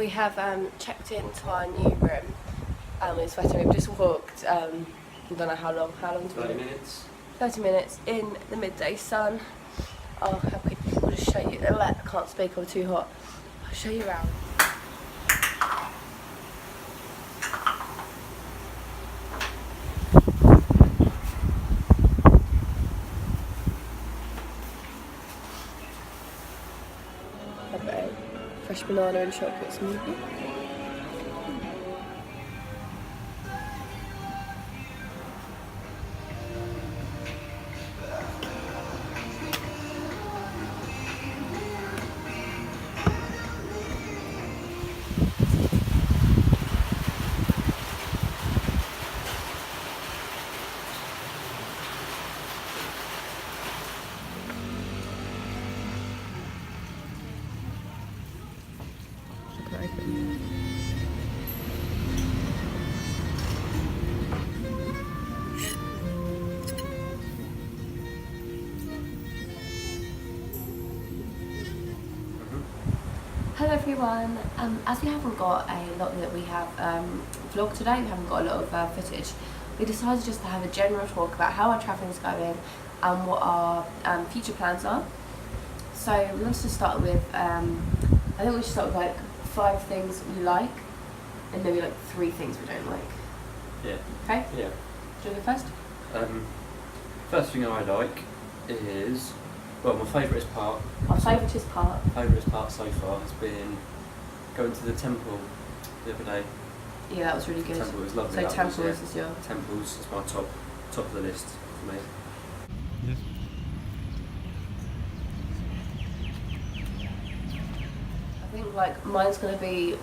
We have checked into our new room. We're sweating. We've just walked, I don't know how long. How long? 30 minutes. 30 minutes in the midday sun. Oh, how quickly I'll just show you. I can't speak, I'm too hot. I'll show you around. Have a fresh banana and chocolate smoothie. Hello everyone, as we haven't got a lot that we have vlogged today, we haven't got a lot of footage, we decided just to have a general talk about how our travelling is going and what our future plans are. So we wanted to start with, I think we should start with like 5 things we like and maybe like 3 things we don't like. Yeah. Okay? Yeah. Do you want to go first? First thing I like is, well, my favourite part. Our favourite part so far has been going to the temple the other day. Yeah, that was really good. Temple was lovely. So temples is your... Temples is my top of the list for me. Yes. I think like mine's going to be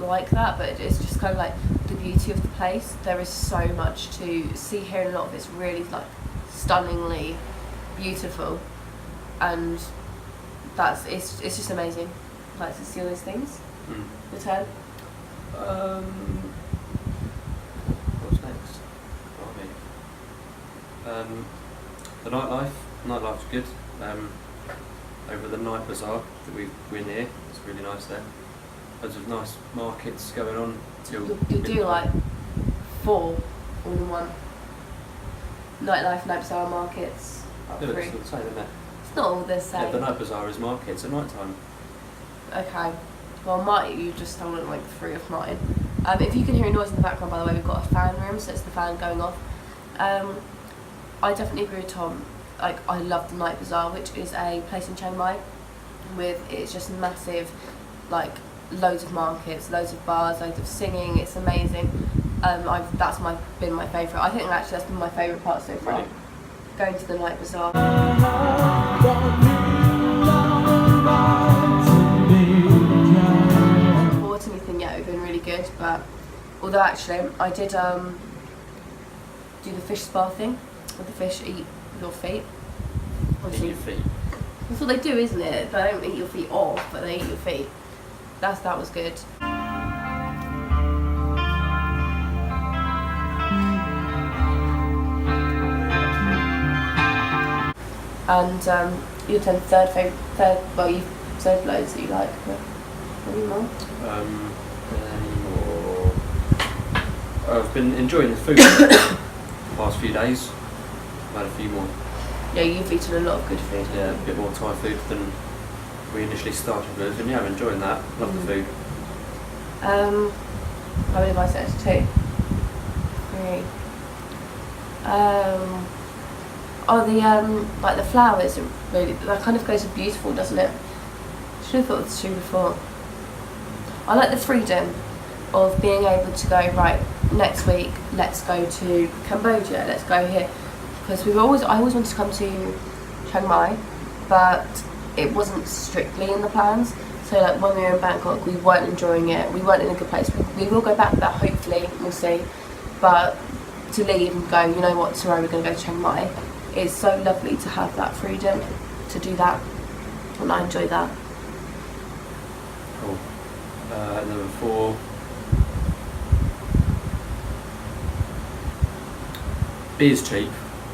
like that, but it's just kind of like the beauty of the place. There is so much to see here, and a lot of it's really like stunningly beautiful, and it's just amazing. Like to see all those things. Return. What's next? The nightlife's good. Over the night bazaar that we're near, it's really nice there. Loads of nice markets going on till You'll do like 4 all in one. Nightlife, night bazaar, markets. Yeah, it's all the same, isn't it? It's not all the same. Yeah, the night bazaar is markets at night time. Okay. Well, you've just stolen like 3 of mine. If you can hear a noise in the background, by the way, we've got a fan room, so it's the fan going off. I definitely agree with Tom. Like, I love the Night Bazaar, which is a place in Chiang Mai it's just massive, like loads of markets, loads of bars, loads of singing. It's amazing. That's been my favourite. I think actually that's been my favourite part so far. Really? Going to the Night Bazaar. Bought anything yet? We've been really good, but although actually I did do the fish spa thing, where the fish eat your feet. Eat your feet. That's what they do, isn't it? They don't eat your feet off, but they eat your feet. That was good. And your third, well, you've said loads that you like, but any more? I've been enjoying the food the past few days. I've had a few more. Yeah, you've eaten a lot of good food. Yeah, a bit more Thai food than we initially started with, and yeah, I'm enjoying that. Love the food. How many have I said? 2, 3. Like the flowers are really, that kind of goes with beautiful, doesn't it? Should have thought of this 2 before. I like the freedom of being able to go, right, next week let's go to Cambodia, let's go here, because I always wanted to come to Chiang Mai, but it wasn't strictly in the plans. So like when we were in Bangkok, we weren't enjoying it, we weren't in a good place. We will go back there, hopefully, we'll see, but to leave and go, you know what, tomorrow we're going to go to Chiang Mai, it's so lovely to have that freedom to do that, and I enjoy that. Cool. Number 4. Beer's cheap.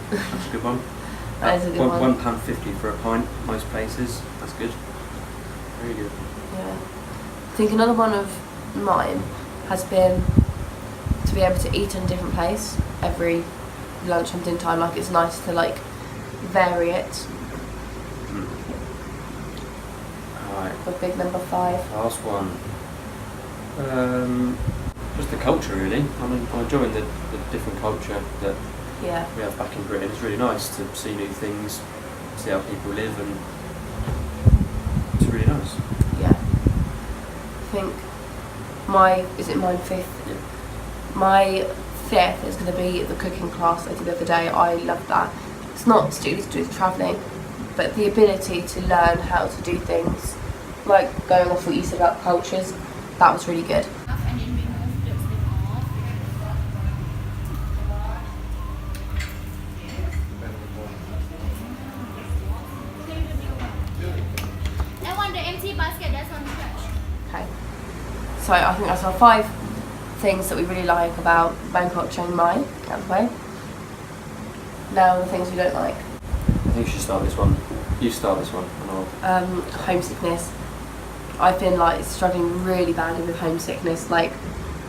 That's a good one. That is a good one. £1.50 for a pint, most places. That's good. Very good. Yeah. I think another one of mine has been to be able to eat in a different place every lunch and dinner time. Like, it's nice to like vary it. Alright, For big number 5. last one. Just the culture, really. I'm enjoying the different culture that Yeah. we have back in Britain. It's really nice to see new things, see how people live, and it's really nice. Yeah. I think mine 5th? Yeah. My 5th is going to be the cooking class I did the other day. I love that. It's not strictly to do with travelling, but the ability to learn how to do things, like going off what you said about cultures, that was really good. And then remove the stem off. I want the empty basket that's on the trash. Okay. So I think that's our 5 things that we really like about Bangkok, Chiang Mai, out of the way. Now the things we don't like. I think you should start this one. You start this one, and I'll. Homesickness. I've been like struggling really badly with homesickness. Like,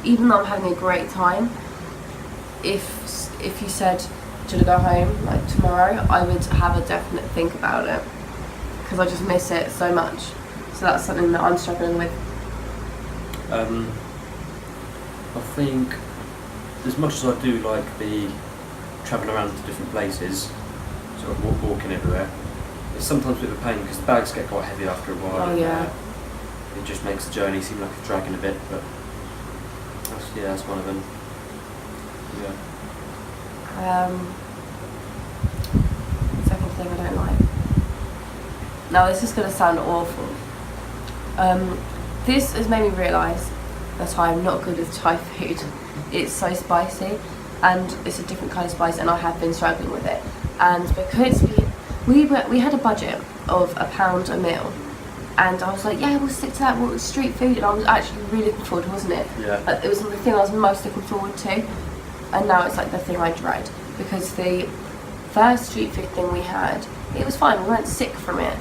even though I'm having a great time, if you said to go home like tomorrow, I would have a definite think about it because I just miss it so much. So that's something that I'm struggling with. I think, as much as I do like the travelling around to different places, sort of walking everywhere, it's sometimes a bit of a pain because the bags get quite heavy after a while. Oh, and, yeah. It just makes the journey seem like it's dragging a bit, but that's one of them. Yeah. Second thing I don't like. Now this is going to sound awful. This has made me realise that I'm not good with Thai food. It's so spicy, and it's a different kind of spice, and I have been struggling with it. And because we had a budget of £1 a meal, and I was like, yeah, we'll stick to that. Well, it was street food, and I was actually really looking forward to it, wasn't it? Yeah. Like, it was the thing I was most looking forward to, and now it's like the thing I dread, because the first street food thing we had, it was fine. We weren't sick from it,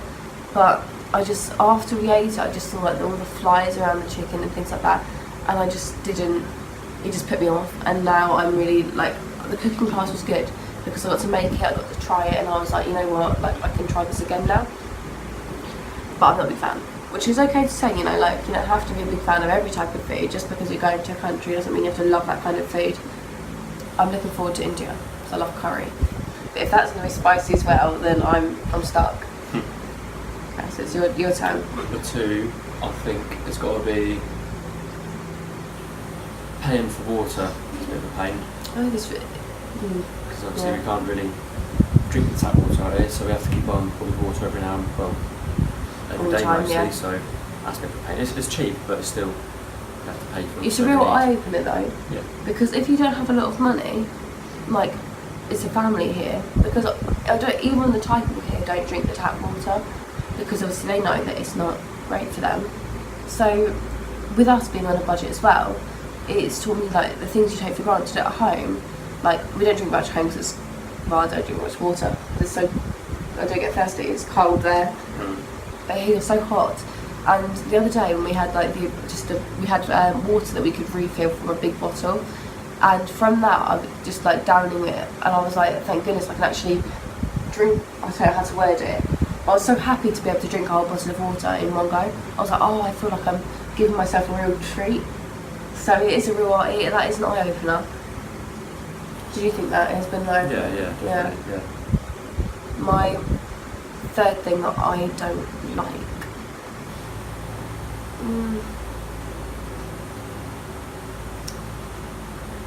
but after we ate it, I just saw like all the flies around the chicken and things like that, and I just didn't. It just put me off, and now I'm really like, the cooking class was good because I got to make it, I got to try it, and I was like, you know what, like I can try this again now. But I'm not a big fan, which is okay to say, you know, like you don't have to be a big fan of every type of food. Just because you're going to a country doesn't mean you have to love that kind of food. I'm looking forward to India, because I love curry. But if that's going to be spicy as well, then I'm stuck. Okay, so it's your turn. Number 2, I think it's got to be paying for water. It's a bit of a pain Oh, this. because obviously Yeah. we can't really drink the tap water out here, so we have to keep on with water every now and every All the day time, mostly. yeah. So that's a bit of a pain. It's cheap, but it's still, you have to pay for it. It's so a real we need- eye-opener though, Yeah. because if you don't have a lot of money, like it's a family here, because I don't, even the Thai people here don't drink the tap water, because obviously they know that it's not great for them. So with us being on a budget as well, it's taught me like the things you take for granted at home. Like we don't drink much at home because I don't drink much water. It's so I don't get thirsty. It's cold there. Mm. But here it's so hot. And the other day when we had like we had water that we could refill from a big bottle, and from that I was just like downing it, and I was like, thank goodness I can actually drink. I don't know how to word it. I was so happy to be able to drink a whole bottle of water in one go. I was like, oh, I feel like I'm giving myself a real treat. So it is a real that is an eye opener. Did you think that has been like? Yeah, definitely. Yeah. My third thing that I don't like.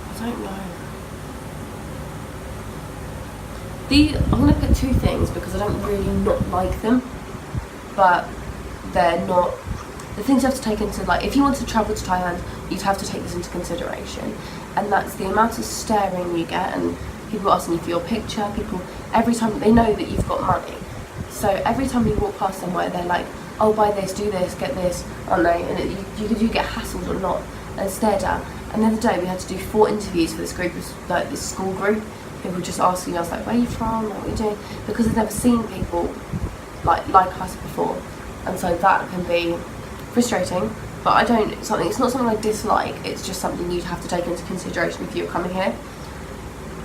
I don't know. I'm going to put 2 things because I don't really not like them, but they're not. The things you have to take into, like, if you want to travel to Thailand, you'd have to take this into consideration, and that's the amount of staring you get, and people asking you for your picture, every time they know that you've got money. So every time you walk past somewhere, they're like, oh, buy this, do this, get this, aren't they? And you get hassled a lot and stared at. And the other day we had to do 4 interviews for this group, like this school group. People just asking us like, where are you from, what are you doing? Because they've never seen people like us before. And so that can be frustrating but I don't. It's not something I dislike. It's just something you'd have to take into consideration if you were coming here.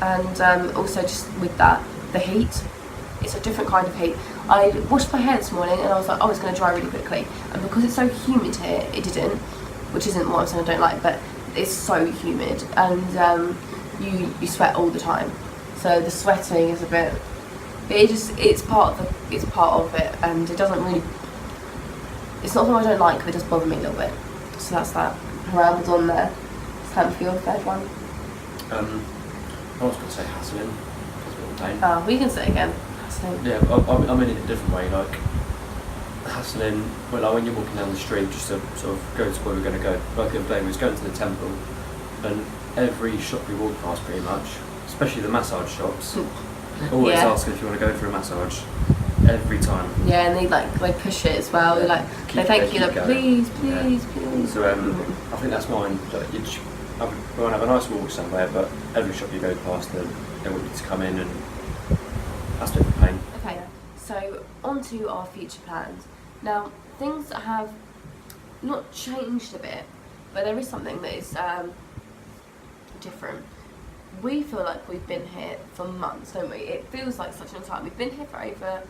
And also just with that, the heat. It's a different kind of heat. I washed my hair this morning and I was like, oh, it's going to dry really quickly. And because it's so humid here, it didn't. Which isn't what I'm saying I don't like, but it's so humid and you sweat all the time. So the sweating is a bit. It's part of it, and it doesn't really. It's not something I don't like, but it does bother me a little bit. So that's that. Around on there. It's time for your third one. I was going to say hassling. That's a bit of a pain. Oh, we can say it again. Hassling. Yeah, I mean it in a different way. Like hassling. Well, like when you're walking down the street just to sort of go to where we're going to go. Like the other day, we was going to the temple, and every shop we walked past, pretty much, especially the massage shops, always ask if you want to go for a massage. Every time. Yeah, and they push it as well. They're like, they thank you, like, please. So I think that's mine. Like, you want to have a nice walk somewhere, but every shop you go past, they want you to come in, and that's a bit of a pain. Okay, so on to our future plans. Now, things that have not changed a bit, but there is something that is different. We feel like we've been here for months, don't we? It feels like such a long time. We've been here for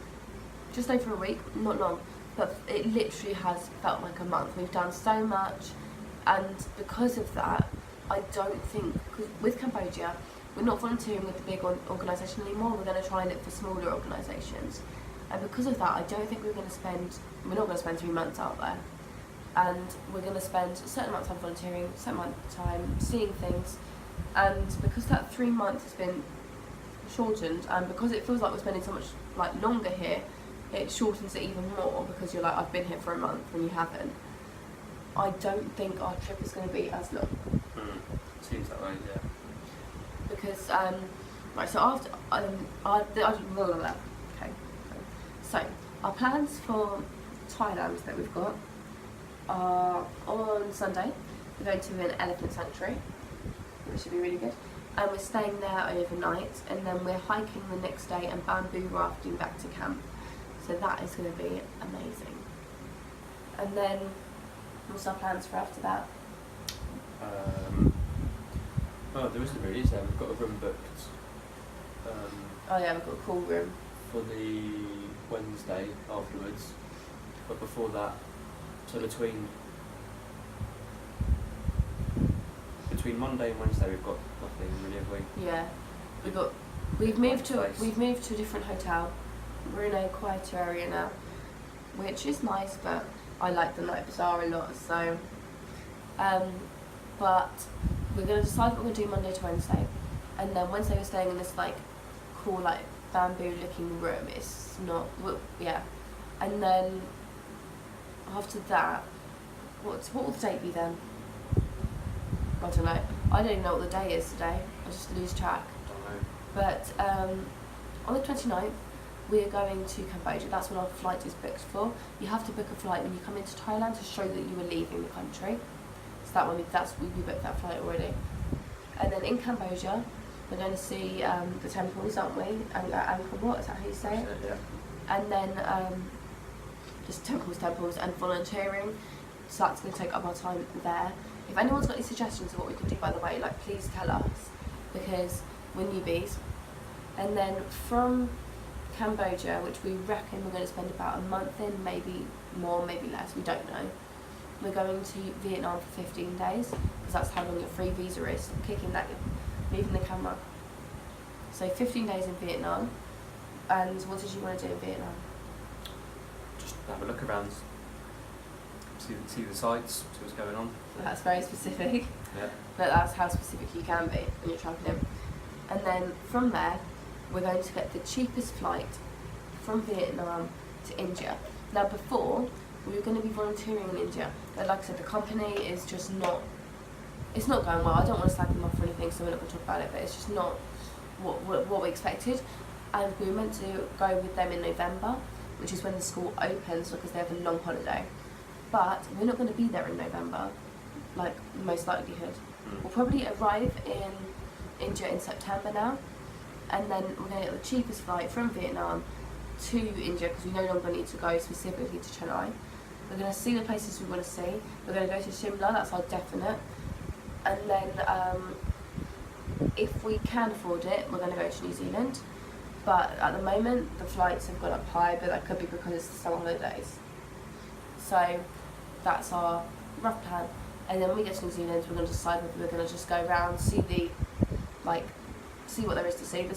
just over a week, not long, but it literally has felt like a month. We've done so much, and because of that, I don't think, cause with Cambodia, we're not volunteering with the big organisation anymore. We're going to try and look for smaller organisations, and because of that, I don't think we're not going to spend 3 months out there, and we're going to spend a certain amount of time volunteering, a certain amount of time seeing things, and because that 3 months has been shortened, and because it feels like we're spending so much longer here, it shortens it even more, because you're like, I've been here for a month when you haven't. I don't think our trip is going to be as long. Seems that way, yeah. Because right, so after okay. So our plans for Thailand that we've got are on Sunday. We're going to an elephant sanctuary, which should be really good. And we're staying there overnight, and then we're hiking the next day and bamboo rafting back to camp. So that is going to be amazing. And then, what's our plans for after that? Well, there isn't really, is there? We've got a room booked. Oh yeah, we've got a cool room. For the Wednesday afterwards. But before that, so between Monday and Wednesday, we've got nothing really, have we? Yeah, we've moved to a different hotel. We're in a quieter area now, which is nice, but I like the Night Bazaar a lot. So, but we're gonna decide what we're gonna do Monday to Wednesday, and then Wednesday we're staying in this cool bamboo-looking room. It's not, yeah, and then after that, what will the date be then? I don't know. I don't even know what the day is today. I just lose track. Don't know. But on the 29th, we are going to Cambodia. That's when our flight is booked for. You have to book a flight when you come into Thailand to show that you are leaving the country. So that one, we booked that flight already. And then in Cambodia, we're going to see the temples, aren't we? Angkor Wat, is that how you say it? Yeah. And then just temples and volunteering. So that's going to take up our time there. If anyone's got any suggestions of what we can do, by the way, please tell us, because we're newbies. And then from Cambodia, which we reckon we're going to spend about a month in, maybe more, maybe less, we don't know. We're going to Vietnam for 15 days, because that's how long your free visa is. Moving the camera. So 15 days in Vietnam. And what did you want to do in Vietnam? Just have a look around, see the sights, see what's going on. That's very specific. Yeah. But that's how specific you can be when you're travelling. And then from there, we're going to get the cheapest flight from Vietnam to India. Now before, we were going to be volunteering in India, but like I said, the company is just not, it's not going well. I don't want to slag them off or anything, so we're not going to talk about it, but it's just not what we expected. And we were meant to go with them in November, which is when the school opens, because they have a long holiday. But we're not going to be there in November, most likelihood. We'll probably arrive in India in September now, and then we're going to get the cheapest flight from Vietnam to India, because we no longer need to go specifically to Chennai. We're going to see the places we want to see. We're going to go to Shimla, that's our definite. And then if we can afford it, we're going to go to New Zealand. But at the moment, the flights have gone up high, but that could be because it's the summer holidays. So that's our rough plan. And then when we get to New Zealand, we're going to decide whether we're going to just go around, see what there is to see.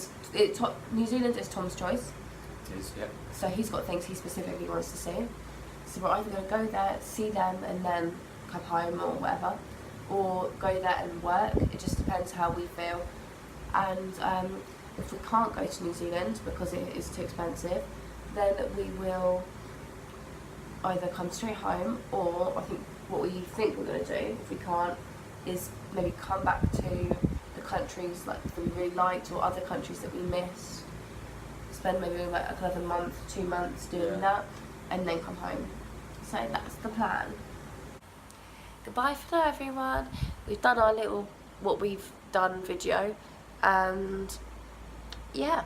New Zealand is Tom's choice. It is, yeah. So he's got things he specifically wants to see. So we're either going to go there, see them, and then come home or whatever, or go there and work. It just depends how we feel. And if we can't go to New Zealand because it is too expensive, then we will either come straight home, or I think what we think we're going to do, if we can't, is maybe come back to the countries like that we really liked, or other countries that we missed. Spend maybe like another month, 2 months doing that, and then come home. So that's the plan. Goodbye for now, everyone. We've done our little what we've done video, and yeah,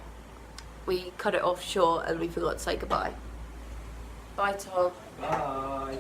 we cut it off short and we forgot to say goodbye. Bye, Tom. Bye.